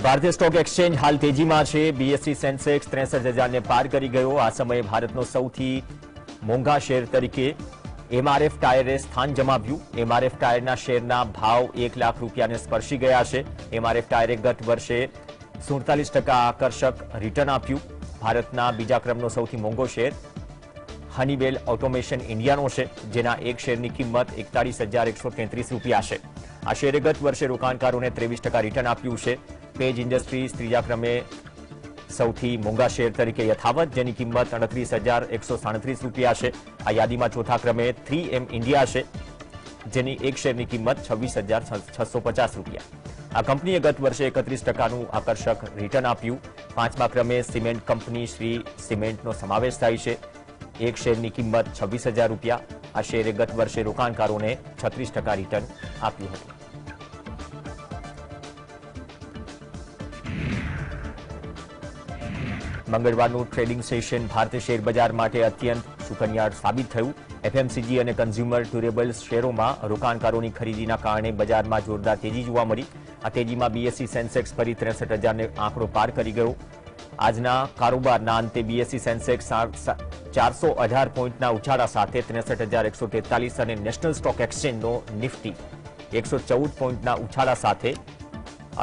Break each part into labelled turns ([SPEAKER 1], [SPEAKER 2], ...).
[SPEAKER 1] ભારતીય stock exchange હાલ તેજીમાં છે। બીએસઈ સેન્સેક્સ 63,000 ને પાર કરી ગયો। આ સમયે ભારતનો સૌથી મોંઘા શેર તરીકે એમઆરએફ ટાયરે સ્થાન જમાવ્યું। એમઆરએફ ટાયરના શેરના ભાવ 1 લાખ રૂપિયાને સ્પર્શી ગયા છે। એમઆરએફ ટાયરે ગત વર્ષે 47% આકર્ષક રિટર્ન આપ્યું। ભારતના બીજા ક્રમનો સૌથી મોંઘો શેર હનીવેલ ઓટોમેશન ઇન્ડિયાનો છે, જેના એક શેરની કિંમત 41,133 રૂપિયા છે। આ શેરે ગત વર્ષે રોકાણકારોને 23% રિટર્ન આપ્યું છે। પેજ ઇન્ડસ્ટ્રીઝ ત્રીજા ક્રમે સૌથી મોંઘા શેર તરીકે યથાવત, જેની કિંમત 38,137 રૂપિયા છે। આ યાદીમાં ચોથા ક્રમે 3M ઇન્ડિયા છે, જેની એક શેરની કિંમત 26,650 રૂપિયા। આ કંપનીએ ગત વર્ષે 31%નું આકર્ષક રિટર્ન આપ્યું। પાંચમા ક્રમે સિમેન્ટ કંપની શ્રી સિમેન્ટનો સમાવેશ થાય છે, એક શેરની કિંમત 26,000 રૂપિયા। આ શેરે ગત વર્ષે રોકાણકારોને 36% રિટર્ન આપ્યું હતું। મંગળવારનું ટ્રેડિંગ સેશન ભારતીય શેર બજાર માટે અત્યંત સુકન્યાળ સાબિત થયું। એફએમસીજી અને કન્ઝ્યુમર ડ્યુરેબલ્સ શેરોમાં રોકાણકારોની ખરીદીના કારણે બજારમાં જોરદાર તેજી જોવા મળી। આ તેજીમાં બીએસઈ સેન્સેક્સ ફરી 63,000 ને આંકડો પાર કરી ગયો। આજના કારોબારના અંતે બીએસઈ સેન્સેક્સ 418 પોઈન્ટના ઉછાળા સાથે 63,143 અને નેશનલ સ્ટોક એક્સચેન્જનો નિફ્ટી 114 પોઈન્ટના ઉછાળા સાથે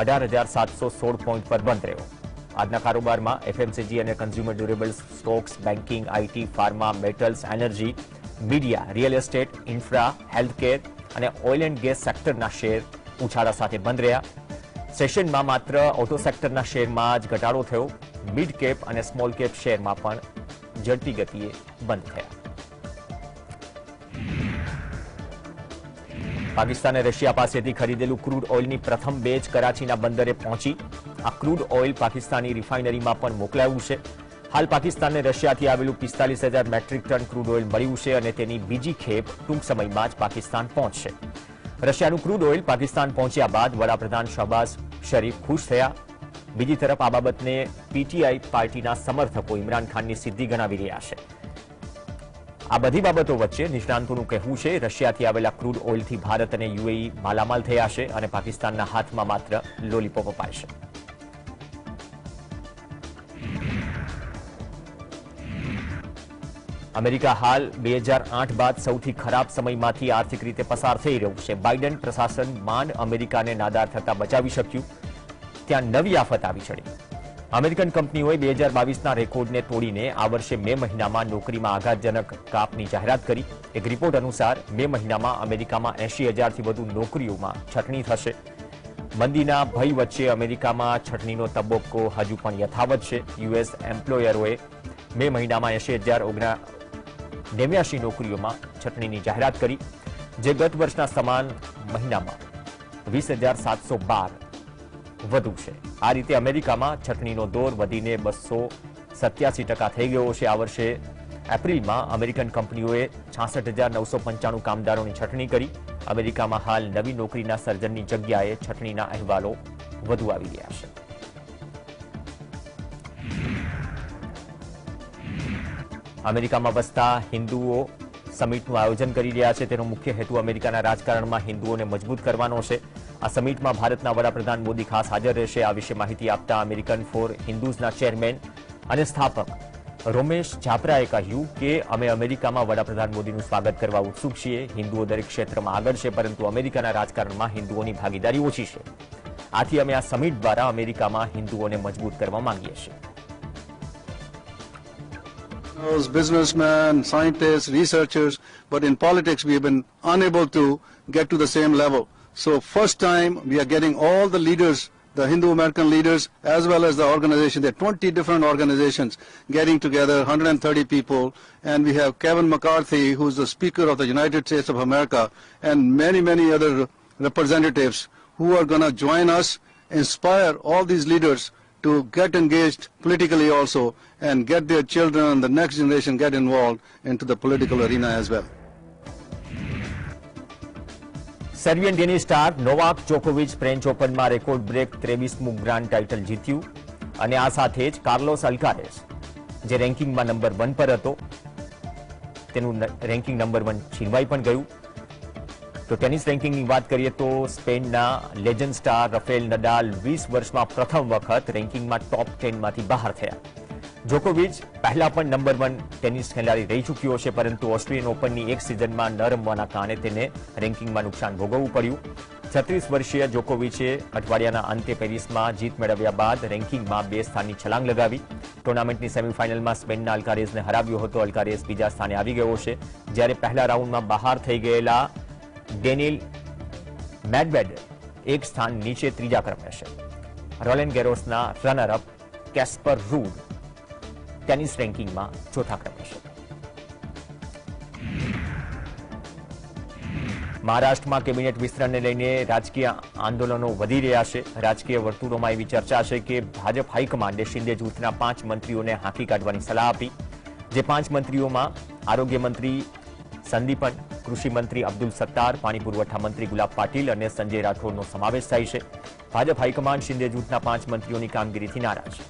[SPEAKER 1] 18,716 પોઈન્ટ પર બંધ રહ્યો। આજના કારોબારમાં એફએમસીજી અને consumer durables stocks, banking, IT, pharma, metals, energy, media, real estate, infra, healthcare અને ઓઇલ એન્ડ ગેસ સેક્ટરના શેર ઉછાળા સાથે બંધ રહ્યા। સેશનમાં માત્ર ઓટો સેક્ટરના શેરમાં જ ઘટાડો થયો। મિડ કેપ અને સ્મોલ કેપ શેરમાં પણ ઝડપી ગતિએ બંધ થયા। પાકિસ્તાને રશિયા પાસેથી ખરીદેલું ક્રૂડ ઓઇલની પ્રથમ બેચ કરાચીના બંદરે પહોંચી। આ ક્રૂડ ઓઇલ પાકિસ્તાની રિફાઇનરીમાં પણ મોકલાયું છે। હાલ પાકિસ્તાનને રશિયાથી આવેલું 45,000 મેટ્રિક ટન ક્રૂડ ઓઇલ મળ્યું છે અને તેની બીજી ખેપ ટૂંક સમયમાં જ પાકિસ્તાન પહોંચશે। રશિયાનું ક્રૂડ ઓઇલ પાકિસ્તાન પહોંચ્યા બાદ વડાપ્રધાન શહબાઝ શરીફ ખુશ થયા। બીજી તરફ આ બાબતને પીટીઆઈ પાર્ટીના સમર્થકો ઇમરાન ખાનની સિદ્ધિ ગણાવી રહ્યા છે। આ બધી બાબતો વચ્ચે નિષ્ણાંતોનું કહેવું છે રશિયાથી આવેલા ક્રૂડ ઓઇલથી ભારત અને યુએઈ માલામાલ થયા છે અને પાકિસ્તાનના હાથમાં માત્ર લોલીપોપ અપાશે। અમેરિકા હાલ 2008 બાદ સૌથી ખરાબ સમયમાંથી આર્થિક રીતે પસાર થઈ રહ્યું છે। બાઇડન પ્રશાસન માંડ અમેરિકાને નાદાર થતા બચાવી શક્યું, ત્યાં નવી આફત આવી ચડી। અમેરિકન કંપનીઓએ 2022ના રેકોર્ડને તોડીને આ વર્ષે મે મહિનામાં નોકરીમાં આઘાતજનક કાપની જાહેરાત કરી। એક રિપોર્ટ અનુસાર મે મહિનામાં અમેરિકામાં 80,000થી વધુ નોકરીઓમાં છટણી થશે। મંદીના ભય વચ્ચે અમેરિકામાં છટણીનો તબક્કો હજુ પણ યથાવત છે। યુએસ એમ્પ્લોયરોએ મે મહિનામાં 80,089 નોકરીઓમાં છટણીની જાહેરાત કરી, જે ગત વર્ષના સમાન મહિનામાં 20,712 વધુ છે। આ રીતે અમેરિકામાં છટણીનો દોર વધીને 287% થઈ ગયો છે। આ વર્ષે એપ્રિલમાં અમેરિકન કંપનીઓએ 66,995 કામદારોની છટણી કરી। અમેરિકામાં હાલ નવી નોકરીના સર્જનની જગ્યાએ છટણીના અહેવાલો વધુ આવી રહ્યા છે। અમેરિકામાં વસતા હિન્દુઓ સમિટનું આયોજન કરી રહ્યા છે। તેનો મુખ્ય હેતુ અમેરિકાના રાજકારણમાં હિન્દુઓને મજબૂત કરવાનો છે। આ સમિટમાં ભારતના વડાપ્રધાન મોદી ખાસ હાજર રહેશે। આ વિશે માહિતી આપતા અમેરિકન ફોર હિન્દુઝના ચેરમેન અને સ્થાપક રોમેશ ઝાપરાએ કહ્યું કે અમે અમેરિકામાં વડાપ્રધાન મોદીનું સ્વાગત કરવા ઉત્સુક છીએ। હિન્દુઓ દરેક ક્ષેત્રમાં આગળ છે, પરંતુ અમેરિકાના રાજકારણમાં હિન્દુઓની ભાગીદારી ઓછી છે। આથી અમે આ સમિટ દ્વારા અમેરિકામાં હિન્દુઓને મજબૂત કરવા માંગીએ છીએ।
[SPEAKER 2] Businessmen, scientists, researchers, but in politics we have been unable to get to the same level. So first time we are getting all the leaders, the Hindu American leaders, as well as the organization. There are 20 different organizations getting together, 130 people, and we have Kevin McCarthy, who is the Speaker of the United States of America, and many other representatives who are going to join us, inspire all these leaders to get engaged politically also and get their children and the next generation get involved into the political arena as well.
[SPEAKER 1] Serbian tennis star Novak જોકોવિચ French ઓપનમાં record break 23મું grand title જીત્યું અને આ સાથે જ Carlos અલ્કારેઝ, જે રેન્કિંગમાં number 1 પર હતો, તેનું રેન્કિંગ નંબર 1 છીનવાઈ પણ ગયું। તો ટેનિસ રેન્કિંગની વાત કરીએ તો સ્પેનના લેજન્ડ સ્ટાર રફેલ નડાલ 20 વર્ષમાં પ્રથમ વખત રેન્કિંગમાં ટોપ 10 માંથી બહાર થયા. જોકોવિચ પહેલા પણ નંબર 1 ટેનિસ ખેલાડી રહી ચૂક્યો છે, પરંતુ ઓસ્ટ્રેલિયન ઓપનની એક સિઝનમાં ન રમવાના કારણે તેને રેન્કિંગમાં નુકસાન ભોગવવું પડ્યું. 36 વર્ષીય જોકોવિચે અઠવાડિયાના અંતે પેરિસમાં જીત મેળવ્યા બાદ રેન્કિંગમાં 2 સ્થાનની છલાંગ લગાવી. ટુર્નામેન્ટની સેમીફાઇનલમાં સ્પેનના અલ્કારેઝને હરાવ્યો હતો. અલ્કારેઝ બીજા સ્થાને આવી ગયો છે, જ્યારે પહેલા રાઉન્ડમાં બહાર થઈ ગયેલા ડેનિલ મેડવેડેવ એક સ્થાન નીચે ત્રીજા ક્રમે છે. રોલેન્ડ ગેરોસના રનરઅપ કેસ્પર રૂડ ટેનિસ રેન્કિંગમાં ચોથા ક્રમે છે. મહારાષ્ટ્રમાં કેબિનેટ વિસ્તરણને લઈને રાજકીય આંદોલનો વધી રહ્યા છે. રાજકીય વર્તુળોમાં એવી ચર્ચા છે કે ભાજપ હાઈકમાન્ડે શિંદે જૂથના 5 મંત્રીઓને હાંકી કાઢવાની સલાહ આપી. જે 5 મંત્રીઓમાં આરોગ્ય મંત્રી સંદીપન, કૃષિ મંત્રી અબ્દુલ સત્તાર, પાણી પુરવઠા મંત્રી ગુલાબ પાટીલ અને સંજય રાઠોડનો સમાવેશ થાય છે. ભાજપ હાઈકમાન્ડ શિંદે જૂથના 5 મંત્રીઓની કામગીરીથી નારાજ છે.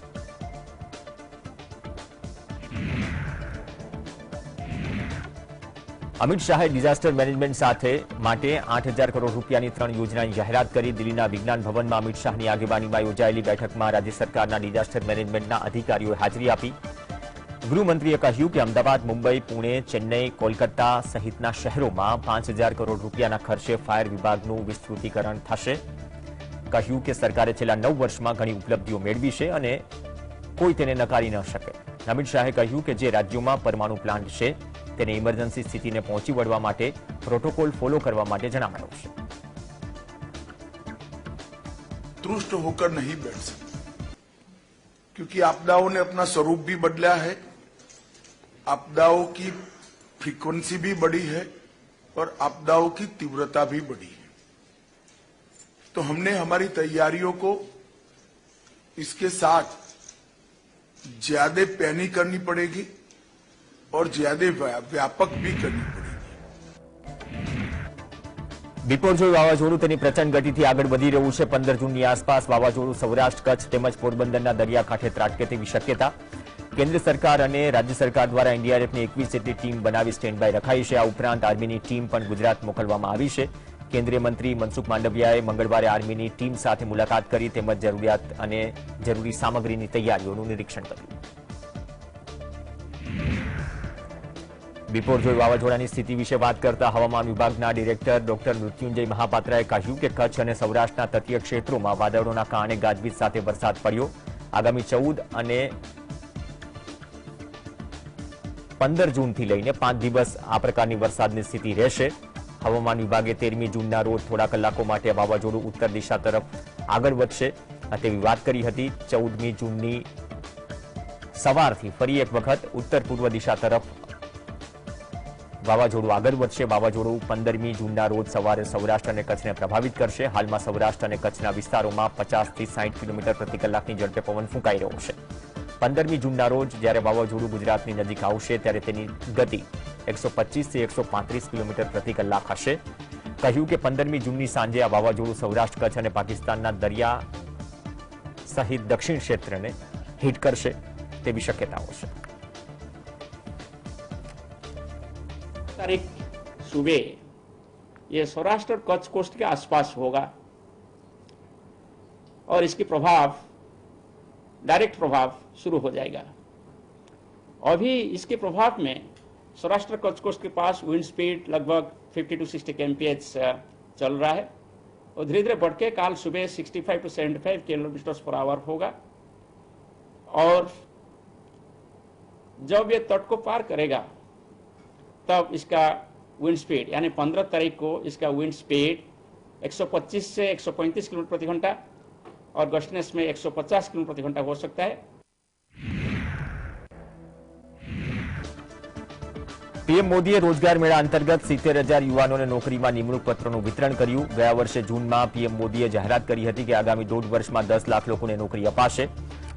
[SPEAKER 1] અમિત શાહે ડિઝાસ્ટર મેનેજમેન્ટ સાથે માટે 8,000 કરોડ રૂપિયાની 3 યોજનાની જાહેરાત કરી. દિલ્હીના વિજ્ઞાન ભવનમાં અમિત શાહની આગેવાનીમાં યોજાયેલી બેઠકમાં રાજ્ય સરકારના ડિઝાસ્ટર મેનેજમેન્ટના અધિકારીઓએ હાજરી આપી. ગૃહમંત્રીએ કહ્યું કે અમદાવાદ, મુંબઈ, પુણે, ચેન્નઈ, કોલકાતા સહિતના શહેરોમાં 5,000 કરોડ રૂપિયાના ખર્ચે ફાયર વિભાગનું વિસ્તૃતીકરણ થશે. કહ્યું કે સરકારે છેલ્લા 9 વર્ષમાં ઘણી ઉપલબ્ધિઓ મેળવી છે અને કોઈ તેને નકારી ન શકે. અમિત શાહે કહ્યું કે જે રાજ્યોમાં પરમાણુ પ્લાન્ટ છે તેને ઇમરજન્સી સ્થિતિને પહોંચી વળવા માટે પ્રોટોકોલ ફોલો કરવા માટે જણાવાયું છે.
[SPEAKER 3] तुष्ट होकर नहीं बैठ सकते, क्योंकि आपदाओं ने अपना स्वरूप भी बदला है, आपदाओं की फ्रीक्वेंसी भी बढ़ी है और आपदाओं की तीव्रता भी बढ़ी है. तो हमने हमारी तैयारियों को इसके साथ ज्यादा पैनी करनी पड़ेगी और ज्यादा व्यापक भी करनी पड़ेगी.
[SPEAKER 1] બિપોરજોય વાવાઝોડું તેની પ્રચંડ ગતિથી આગળ વધી રહ્યું છે. 15 જૂનની આસપાસ વાવાઝોડું સૌરાષ્ટ્ર, કચ્છ તેમજ પોરબંદરના દરિયાકાંઠે ત્રાટકે તેવી શક્યતા. કેન્દ્ર સરકાર અને રાજ્ય સરકાર દ્વારા એનડીઆરએફની 21 જેટલી ટીમ બનાવી સ્ટેન્ડ બાય રખાઈ છે. આ ઉપરાંત આર્મીની ટીમ પણ ગુજરાત મોકલવામાં આવી છે. કેન્દ્રીય મંત્રી મનસુખ માંડવિયાએ મંગળવારે આર્મીની ટીમ સાથે મુલાકાત કરી તેમજ જરૂરિયાત અને જરૂરી સામગ્રીની તૈયારીઓનું નિરીક્ષણ કર્યું. બિપોરજોય વાવાઝોડાની સ્થિતિ વિશે વાત કરતા હવામાન વિભાગના ડિરેક્ટર ડોક્ટર મૃત્યુંજય મહાપાત્રાએ કહ્યું કે કચ્છ અને સૌરાષ્ટ્રના તટીય ક્ષેત્રોમાં વાદળોના કારણે ગાજવીજ સાથે વરસાદ પડ્યો. આગામી 14 અને 15 જૂનથી લઈને 5 દિવસ આ પ્રકારની વરસાદની સ્થિતિ રહેશે. હવામાન વિભાગે 13મી જૂનના રોજ થોડા કલાકો માટે વાવાઝોડું ઉત્તર દિશા તરફ આગળ વધશે તેવી વાત કરી હતી. 14મી જૂનની સવારથી ફરી એક વખત ઉત્તર પૂર્વ દિશા તરફ વાવાઝોડું આગળ વધશે. વાવાઝોડું 15મી જૂનના રોજ સવારે સૌરાષ્ટ્ર અને કચ્છને પ્રભાવિત કરશે. હાલમાં સૌરાષ્ટ્ર અને કચ્છના વિસ્તારોમાં 50 થી 60 કિલોમીટર પ્રતિ કલાકની ઝડપે પવન ફૂંકાઈ રહ્યો છે. 15મી જૂનના રોજ જ્યારે વાવાઝોડું ગુજરાતની નજીક આવશે ત્યારે તેની ગતિ 125 થી 135 કિલોમીટર પ્રતિ કલાક હશે. કહ્યું કે 15મી જૂનની સાંજે આ વાવાઝોડું સૌરાષ્ટ્ર, કચ્છ અને પાકિસ્તાનના દરિયા સહિત દક્ષિણ ક્ષેત્રને હિટ કરશે તેવી શક્યતાઓ છે.
[SPEAKER 4] तारीख सुबह ये सौराष्ट्र और कच्छ कोस्ट के आसपास होगा और इसकी प्रभाव डायरेक्ट प्रभाव शुरू हो जाएगा. अभी इसके प्रभाव में सौराष्ट्र कच्छ कोस्ट के पास विंड स्पीड लगभग 50 to 60 kmph चल रहा है और धीरे धीरे बढ़ के काल सुबह 65 to 75 किलोमीटर पर आवर होगा और जब ये तट को पार करेगा तब इसका विंड स्पीड यानी 15 तारीख को इसका विंड स्पीड 125 से 135 किलोमीटर प्रति घंटा और गस्टनेस में 150 किलोमीटर प्रति घंटा हो सकता है.
[SPEAKER 1] પીએમ મોદીએ રોજગાર મેળા અંતર્ગત 70,000 યુવાનોને નોકરીમાં નિમણૂક પત્રોનું વિતરણ કર્યું. ગયા વર્ષે જૂનમાં પીએમ મોદીએ જાહેરાત કરી હતી કે આગામી 1.5 વર્ષમાં 10 લાખ લોકોને નોકરી અપાશે.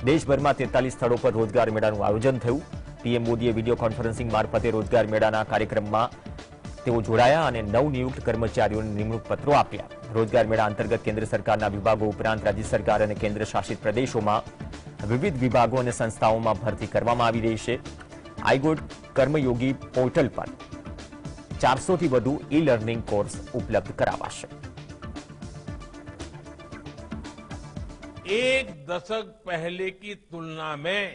[SPEAKER 1] દેશભરમાં 43 સ્થળો પર રોજગાર મેળાનું આયોજન થયું. પીએમ મોદીએ વિડીયો કોન્ફરન્સિંગ મારફતે રોજગાર મેળાના કાર્યક્રમમાં તેઓ જોડાયા અને નવનિયુક્ત કર્મચારીઓને નિમણૂક પત્રો આપ્યા. રોજગાર મેળા અંતર્ગત કેન્દ્ર સરકારના વિભાગો ઉપરાંત રાજ્ય સરકાર અને કેન્દ્ર શાસિત પ્રદેશોમાં વિવિધ વિભાગો અને સંસ્થાઓમાં ભરતી કરવામાં આવી રહી છે. આઈગોટ કર્મયોગી પોર્ટલ પર 400 થી વધુ ઈ લર્નિંગ કોર્સ ઉપલબ્ધ કરાવાશે।
[SPEAKER 5] एक दशक पहले की तुलना में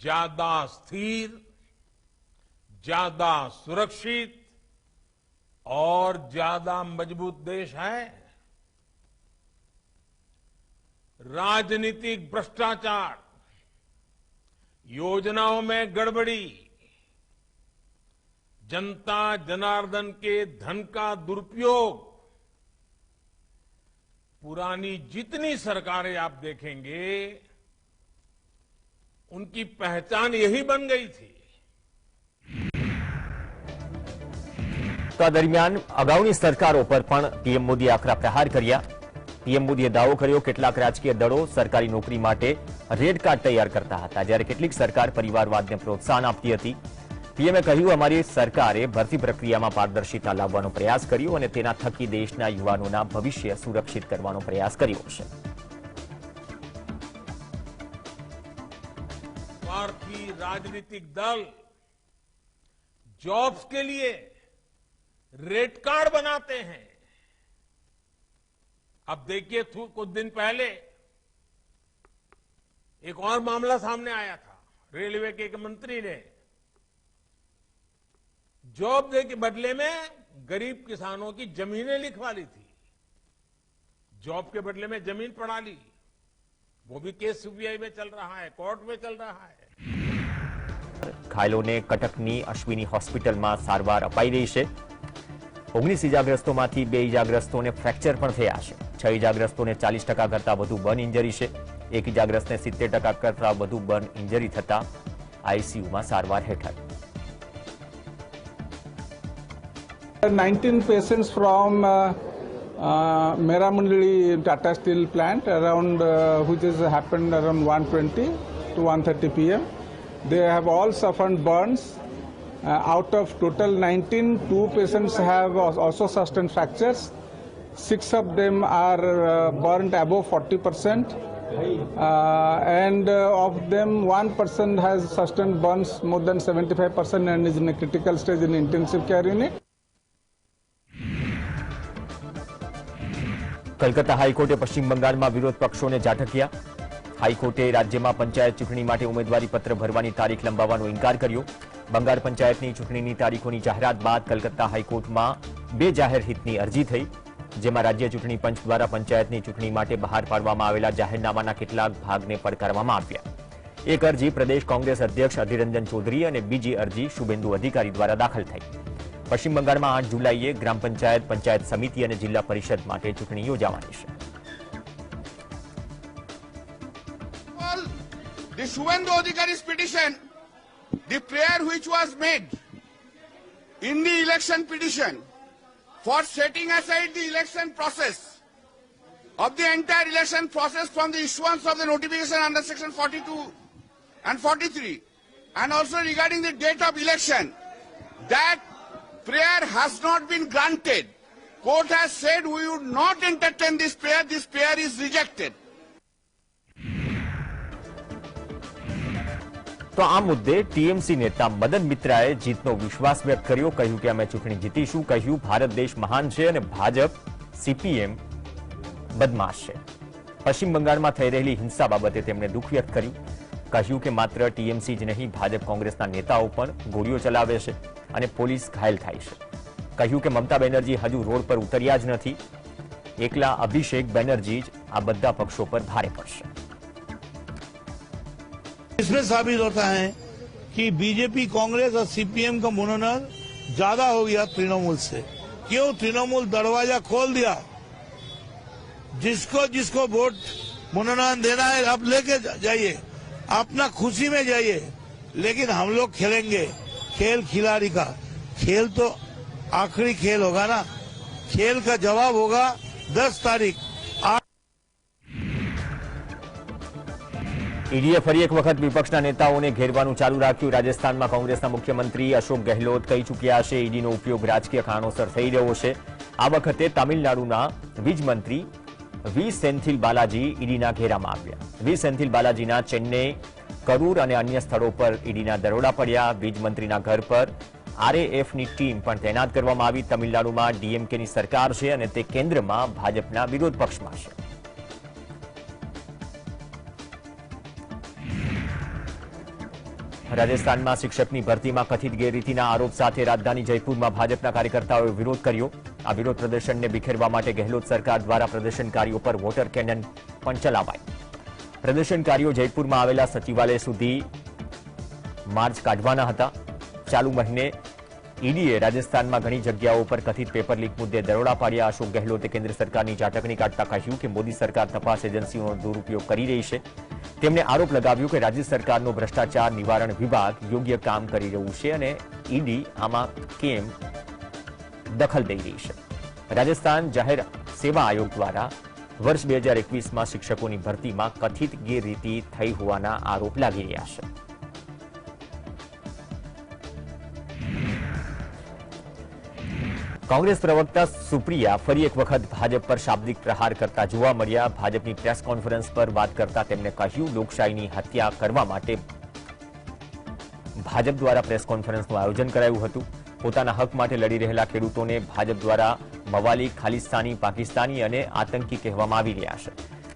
[SPEAKER 5] ज्यादा स्थिर, ज्यादा सुरक्षित और ज्यादा मजबूत देश है। राजनीतिक भ्रष्टाचार, योजनाओं में गड़बड़ी, जनता जनार्दन के धन का दुरुपयोग, पुरानी जितनी सरकारें आप देखेंगे उनकी पहचान यही बन गई थी।
[SPEAKER 1] તો આ દરમિયાન અગાઉની સરકારો પર પણ પીએમ મોદીએ આકરા પ્રહાર કર્યા। પીએમ મોદીએ દાવો કર્યો કેટલાક રાજકીય દળો સરકારી નોકરી માટે રેડ કાર્ડ તૈયાર કરતા હતા, જ્યારે કેટલીક સરકાર પરિવારવાદને પ્રોત્સાહન આપતી હતી। પીએમએ કહ્યું અમારી સરકારે ભરતી પ્રક્રિયામાં પારદર્શિતા લાવવાનો પ્રયાસ કર્યો અને તેના થકી દેશના યુવાનોના ભવિષ્ય સુરક્ષિત કરવાનો પ્રયાસ કર્યો છે।
[SPEAKER 5] स्वार्थी राजनीतिक दल जॉब्स के लिए रेड कार्ड बनाते हैं। अब देखिए कुछ दिन पहले एक और मामला सामने आया था। रेलवे के एक मंत्री ने जॉब दे के बदले में गरीब किसानों की जमीनें लिखवा ली थी। जॉब के बदले में जमीन पड़ा ली। वो भी केस सीबीआई में चल रहा है, कोर्ट में चल रहा है।
[SPEAKER 1] ઘાયલોને કટકની અશ્વિની હોસ્પિટલમાં સારવાર અપાઈ રહી છે। 19 ઇજાગ્રસ્તોમાંથી 2 ઇજાગ્રસ્તોને ફ્રેક્ચર પણ થયા છે। 6 ઇજાગ્રસ્તોને 40% કરતા વધુ બર્ન ઇન્જરી છે। એક ઇજાગ્રસ્તને 70% કરતા વધુ બર્ન ઇન્જરી થતા આઈસીયુમાં સારવાર હેઠળ।
[SPEAKER 6] 19 patients from Meramandali Tata Steel plant around which has happened around 1:20 to 1:30 p.m. They have all suffered burns. Out of total 19, 2 patients have also sustained fractures. 6 of them are burnt above 40%. And of them, 1 person has sustained burns more than 75% and is in a critical stage in intensive care unit.
[SPEAKER 1] Calcutta હાઈકોર્ટે પશ્ચિમ બંગાળમાં વિરોધ પક્ષોને ઝાટક્યા। હાઈકોર્ટે રાજ્યમાં પંચાયત ચૂંટણી માટે ઉમેદવારી પત્ર ભરવાની તારીખ લંબાવવાનો ઇનકાર કર્યો। બંગાળ પંચાયતની ચૂંટણીની તારીખોની જાહેરાત બાદ કલકત્તા હાઈકોર્ટમાં 2 જાહેર હિતની અરજી થઈ, જેમાં રાજ્ય ચૂંટણી પંચ દ્વારા પંચાયતની ચૂંટણી માટે બહાર પાડવામાં આવેલા જાહેરનામાના કેટલાક ભાગને પડકારવામાં આવ્યા। એક અરજી પ્રદેશ કોંગ્રેસ અધ્યક્ષ અધિરંજન ચૌધરી અને બીજી અરજી શુભેન્દુ અધિકારી દ્વારા દાખલ થઈ। પશ્ચિમ બંગાળમાં 8 જુલાઈએ ગ્રામ પંચાયત, પંચાયત સમિતિ અને જિલ્લા પરિષદ માટે ચૂંટણી યોજાવાની છે।
[SPEAKER 7] The Shubhendu Adhikari's petition, the prayer which was made in the election petition for setting aside the election process of the entire election process from the issuance of the notification under section 42 and 43 and also regarding the date of election, that prayer has not been granted. Court has said we would not entertain this prayer is rejected.
[SPEAKER 1] તો આ મુદ્દે TMC નેતા મદન મિત્રાએ જીતનો વિશ્વાસ વ્યક્ત કર્યો। કહ્યું કે અમે ચૂંટણી જીતીશું। કહ્યું ભારત દેશ મહાન છે અને ભાજપ સીપીએમ બદમાશ છે। પશ્ચિમ બંગાળમાં થઈ રહેલી હિંસા બાબતે તેમણે દુઃખ વ્યક્ત કર્યું। કહ્યું કે માત્ર ટીએમસી જ નહીં, ભાજપ કોંગ્રેસના નેતાઓ પણ ગોળીઓ ચલાવે છે અને પોલીસ ઘાયલ થાય છે। કહ્યું કે મમતા બેનર્જી હજુ રોડ પર ઉતર્યા જ નથી। એકલા અભિષેક બેનર્જી જ આ બધા પક્ષો પર ભારે પડશે।
[SPEAKER 8] इसमें साबित होता है कि बीजेपी, कांग्रेस और सीपीएम का मनोनयन ज्यादा हो गया तृणमूल से। क्यों? तृणमूल दरवाजा खोल दिया। जिसको जिसको वोट मनोनयन देना है आप लेके जाइए, अपना खुशी में जाइए, लेकिन हम लोग खेलेंगे। खेल खिलाड़ी का खेल तो आखिरी खेल होगा ना। खेल का जवाब होगा 10 तारीख।
[SPEAKER 1] ઈડીએ ફરી એક વખત વિપક્ષના નેતાઓને ઘેરવાનું ચાલુ રાખ્યું। રાજસ્થાનમાં કોંગ્રેસના મુખ્યમંત્રી અશોક ગેહલોત કહી ચૂક્યા છે ઈડીનો ઉપયોગ રાજકીય કારણોસર થઈ રહ્યો છે। આ વખતે તામિલનાડુના વીજ મંત્રી વી સેન્થિલ બાલાજી ઈડીના ઘેરામાં આવ્યા। વી સેન્થિલ બાલાજીના ચેન્નઈ, કરૂર અને અન્ય સ્થળો પર ઈડીના દરોડા પડ્યા। વીજ મંત્રીના ઘર પર આરએએફની ટીમ પણ તૈનાત કરવામાં આવી. તમિલનાડુમાં ડીએમકેની સરકાર છે અને તે કેન્દ્રમાં ભાજપના વિરોધ પક્ષમાં છે. રાજસ્થાનમાં શિક્ષકની ભરતીમાં કથિત ગેરરીતિના આરોપ સાથે રાજધાની જયપુરમાં ભાજપના કાર્યકર્તાઓએ વિરોધ કર્યો. આ વિરોધ પ્રદર્શનને વિખેરવા માટે ગેહલોત સરકાર દ્વારા પ્રદર્શનકારીઓ પર વોટર કેનન પણ ચલાવાઈ. પ્રદર્શનકારીઓ જયપુરમાં આવેલા સચિવાલય સુધી માર્ચ કાઢવાના હતા. ચાલુ મહિને ઈડીએ રાજસ્થાનમાં ઘણી જગ્યાઓ પર કથિત પેપર લીક મુદ્દે દરોડા પાડ્યા. અશોક ગેહલોતે કેન્દ્ર સરકારની ઝાટકણી કાઢતા કહ્યું કે મોદી સરકાર તપાસ એજન્સીઓનો દુરુપયોગ કરી રહી છે. તેમણે આરોપ લગાવ્યો કે રાજ્ય સરકારનો ભ્રષ્ટાચાર નિવારણ વિભાગ યોગ્ય કામ કરી રહ્યું છે અને ઈડી આમાં કેમ દખલ દઈ રહી છે. રાજસ્થાન જાહેર સેવા આયોગ દ્વારા વર્ષ 2021માં શિક્ષકોની ભરતીમાં કથિત ગેરરીતિ થઈ હોવાના આરોપ લાગી રહ્યા છે. કોંગ્રેસ પ્રવક્તા સુપ્રિયા ફરી એક વખત ભાજપ પર શાબ્દિક પ્રહાર કરતા જોવા મળ્યા. ભાજપની પ્રેસ કોન્ફરન્સ પર વાત કરતા તેમણે કહ્યું, લોકશાહીની હત્યા કરવા માટે ભાજપ દ્વારા પ્રેસ કોન્ફરન્સનું આયોજન કરાયું હતું. પોતાના હક માટે લડી રહેલા ખેડૂતોને ભાજપ દ્વારા મવાલી, ખાલિસ્તાની, પાકિસ્તાની અને આતંકી કહેવામાં આવી રહ્યા છે.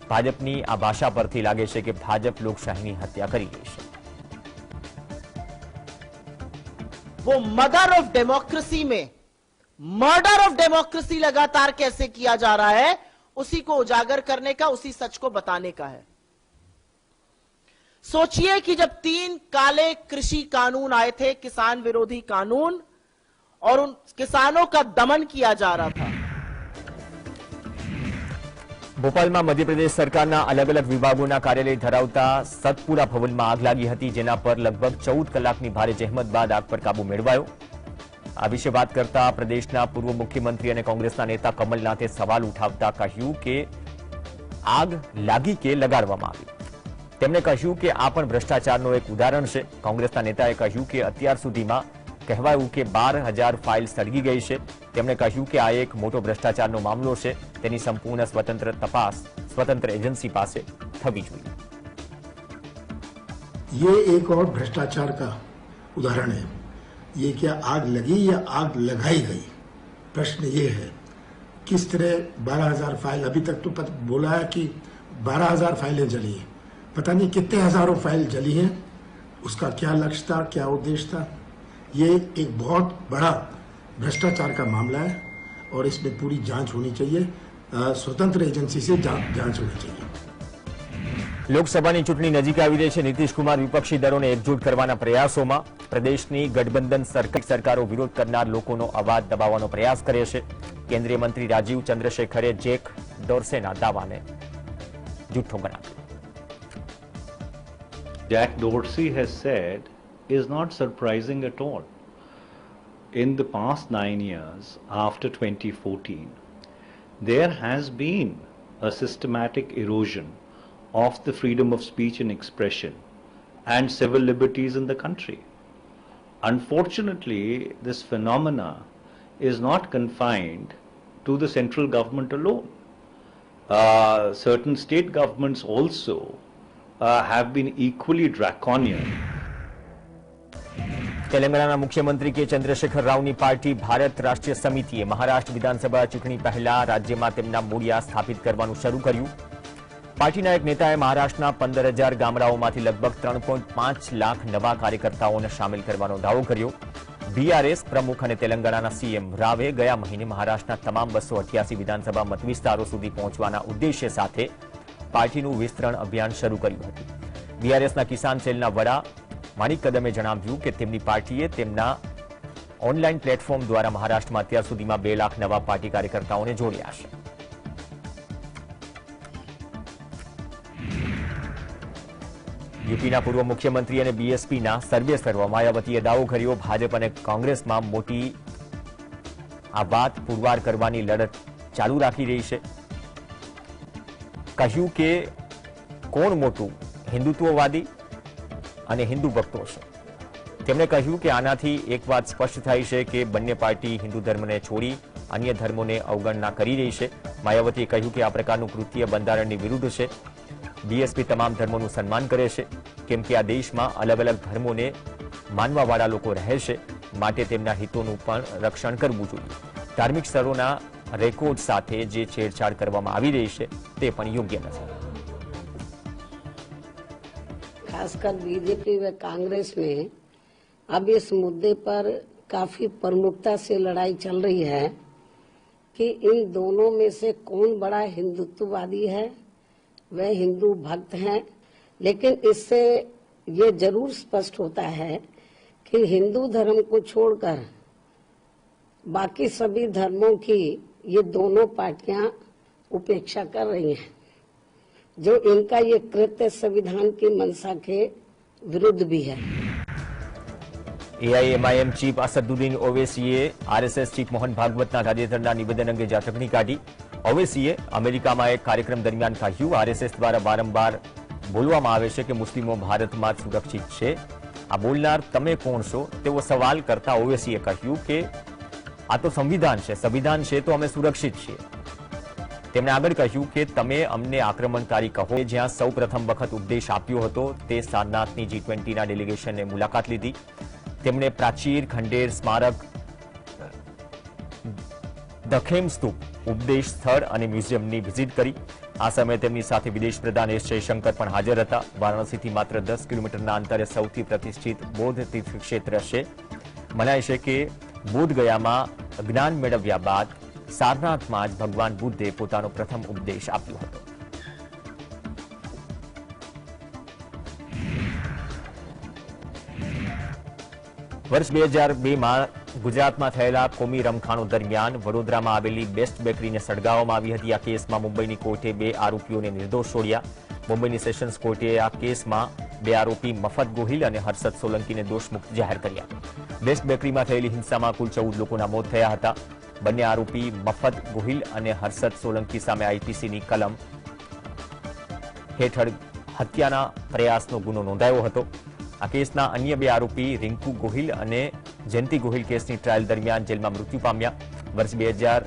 [SPEAKER 1] ભાજપની આ ભાષા પરથી લાગે છે કે ભાજપ લોકશાહીની હત્યા કરી રહી છે.
[SPEAKER 9] वो मदर ऑफ डेमोक्रेसी में मर्डर ऑफ डेमोक्रेसी लगातार कैसे किया जा रहा है, उसी को उजागर करने का, उसी सच को बताने का है. सोचिए कि जब 3 काले कृषि कानून आए थे, किसान विरोधी कानून, और उन किसानों का दमन किया जा रहा था.
[SPEAKER 1] ભોપાલમાં મધ્યપ્રદેશ સરકારના અલગ અલગ વિભાગોના કાર્યાલય ધરાવતા સતપુરા ભવનમાં આગ લાગી હતી, જેના પર લગભગ 14 કલાકની ભારે જહેમત બાદ આગ પર કાબુ મેળવાયો. આ વિશે વાત કરતા પ્રદેશના પૂર્વ મુખ્યમંત્રી અને કોંગ્રેસના નેતા કમલનાથે સવાલ ઉઠાવતા કહ્યું કે આગ લાગી કે લગાડવામાં આવી. તેમણે કહ્યું કે આ પણ ભ્રષ્ટાચારનો એક ઉદાહરણ છે. કોંગ્રેસના નેતાએ કહ્યું કે અત્યાર સુધીમાં કહેવાયું કે 12,000 ફાઇલ સળગી ગઈ છે. તેમણે કહ્યું કે આ એક મોટો ભ્રષ્ટાચારનો મામલો છે. તેની સંપૂર્ણ સ્વતંત્ર તપાસ स्वतंत्र एजेंसी પાસે થવી જોઈએ.
[SPEAKER 10] ये एक और भ्रष्टाचार का उदाहरण है. ये क्या आग लगी या आग लगाई गई, प्रश्न ये है. किस तरह 12,000 फाइल, अभी तक तो बोला है कि 12,000 फाइलें जली हैं, पता नहीं कितने हजारों फाइल जली हैं. उसका क्या लक्ष्य था, क्या उद्देश्य था. ये एक बहुत बड़ा भ्रष्टाचार का मामला है और इसमें पूरी जांच होनी चाहिए. स्वतंत्र एजेंसी से जांच होनी चाहिए.
[SPEAKER 1] લોકસભાની ચૂંટણી નજીક આવી રહી છે. નીતિશ કુમાર વિપક્ષી દળોને એકજૂટ કરવાના પ્રયાસોમાં. પ્રદેશની ગઠબંધન સરકારો વિરોધ કરનાર લોકોનો અવાજ દબાવવાનો પ્રયાસ કરે છે. કેન્દ્રીય મંત્રી રાજીવ ચંદ્રશેખરે જેક ડોર્સેના દાવાને જૂઠ્ઠો ગણાવ્યો.
[SPEAKER 11] Jack Dorsey has said is not surprising at all. In the past 9 years, after 2014, there has been a systematic erosion of the freedom of speech and expression and civil liberties in the country. Unfortunately, this phenomena is not confined to the central government alone. Certain state governments also have been equally draconian.
[SPEAKER 1] તેલંગાણાના મુખ્યમંત્રી કે Chandrashekhar રાવની party Bharat રાષ્ટ્રીય સમિતિએ મહારાષ્ટ્ર વિધાનસભા ચૂંટણી પહેલા રાજ્યમાં તેમના મૂળિયા સ્થાપિત કરવાનું શરૂ કર્યું. પાર્ટીના એક નેતાએ મહારાષ્ટ્રના 15,000 ગામડાઓમાંથી લગભગ 3.5 લાખ નવા કાર્યકર્તાઓને સામેલ કરવાનો દાવો કર્યો. બીઆરએસ પ્રમુખ અને તેલંગાણાના સીએમ રાવે ગયા મહિને મહારાષ્ટ્રના તમામ 288 વિધાનસભા મતવિસ્તારો સુધી પહોંચવાના ઉદ્દેશ્ય સાથે પાર્ટીનું વિસ્તરણ અભિયાન શરૂ કર્યું હતું. બીઆરએસના કિસાન સેલના વડા માણિક કદમે જણાવ્યું કે તેમની પાર્ટીએ તેમના ઓનલાઈન પ્લેટફોર્મ દ્વારા મહારાષ્ટ્રમાં અત્યાર સુધીમાં 2 લાખ નવા પાર્ટી કાર્યકર્તાઓને જોડ્યા છે. યુપીના પૂર્વ મુખ્યમંત્રી અને બીએસપીના સર્વેસર્વા માયાવતીએ દાવો કર્યો, ભાજપ અને કોંગ્રેસમાં મોટી આ વાત પુરવાર કરવાની લડત ચાલુ રાખી રહી છે. કહ્યું કે કોણ મોટું હિન્દુત્વવાદી અને હિન્દુ ભક્તો છે. તેમણે કહ્યું કે આનાથી એક વાત સ્પષ્ટ થાય છે કે બંને પાર્ટી હિન્દુ ધર્મને છોડી અન્ય ધર્મોને અવગણના કરી રહી છે. માયાવતીએ કહ્યું કે આ પ્રકારનું કૃત્ય બંધારણની વિરુદ્ધ છે. બીએસપી તમામ ધર્મોનું સન્માન કરે છે, કેમ કે આ દેશમાં અલગ અલગ ધર્મોને માનવાવાળા લોકો રહે છે. માટે તેમના હિતોનું પણ રક્ષણ કરવું જોઈએ. ધાર્મિક સ્થળોના રેકોર્ડ સાથે જે છેડછાડ કરવામાં આવી રહી છે તે પણ યોગ્ય નથી.
[SPEAKER 12] खासकर बीजेपी व कांग्रेस में अब इस मुद्दे पर काफी प्रमुखता से लड़ाई चल रही है कि इन दोनों में से कौन बड़ा हिंदुत्ववादी है, वह हिंदू भक्त हैं, लेकिन इससे ये जरूर स्पष्ट होता है कि हिंदू धर्म को छोड़कर बाकी सभी धर्मों की ये दोनों पार्टियां उपेक्षा कर रही हैं, जो इनका ये कृत्य संविधान की मंशा के विरुद्ध भी है.
[SPEAKER 1] એઆઈએમઆઈએમ ચીફ અસદુદ્દીન ઓવૈસીએ આરએસએસ ચીફ મોહન ભાગવતના તાજેતરના નિવેદન અંગે ઝાટકણી કાઢી. ઓવૈસીએ અમેરિકામાં એક કાર્યક્રમ દરમિયાન કહ્યું, આરએસએસ દ્વારા વારંવાર બોલવામાં આવે છે કે મુસ્લિમો ભારતમાં સુરક્ષિત છે. આ બોલનાર તમે કોણ છો તેવો સવાલ કરતા ઓવૈસીએ કહ્યું કે આ તો સંવિધાન છે, સંવિધાન છે તો અમે સુરક્ષિત છીએ. તેમણે આગળ કહ્યું કે તમે અમને આક્રમણકારી કહો. જ્યાં સૌ પ્રથમ વખત ઉપદેશ આપ્યો હતો તે સારનાથની G20ના ડેલિગેશનને મુલાકાત લીધી. તેમણે પ્રાચીર, ખંડેર સ્મારક, દખેમ સ્તૂપ, ઉપદેશ સ્થળ અને મ્યુઝિયમની વિઝિટ કરી. આ સમયે તેમની સાથે વિદેશ પ્રધાન એસ જયશંકર પણ હાજર હતા. વારાણસીથી માત્ર 10 કિલોમીટરના અંતરે સૌથી પ્રતિષ્ઠિત બૌદ્ધ તીર્થક્ષેત્ર છે. મનાય છે કે બોધગયામાં જ્ઞાન મેળવ્યા બાદ સારનાથમાં જ ભગવાન બુદ્ધે પોતાનો પ્રથમ ઉપદેશ આપ્યો હતો. વર્ષ 2002માં ગુજરાતમાં થયેલા કોમી રમખાણો દરમિયાન વડોદરામાં આવેલી બેસ્ટ બેકરીને સળગાવવામાં આવી હતી. આ કેસમાં મુંબઈની કોર્ટે 2 આરોપીઓને નિર્દોષ છોડ્યા. મુંબઈની સેશન્સ કોર્ટે આ કેસમાં 2 આરોપી મફત ગોહિલ અને હર્ષદ સોલંકીને દોષમુક્ત જાહેર કર્યા. બેસ્ટ બેકરીમાં થયેલી હિંસામાં કુલ 14 લોકોના મોત થયા હતા. બંને આરોપી મફત ગોહિલ અને હર્ષદ સોલંકી સામે આઈપીસીની કલમ હેઠળ હત્યાના પ્રયાસનો ગુનો નોંધાયો હતો. આ કેસના અન્ય 2 આરોપી રિંકુ ગોહિલ અને જયંતિ ગોહિલ કેસની ટ્રાયલ દરમિયાન જેલમાં મૃત્યુ પામ્યા. વર્ષ 2000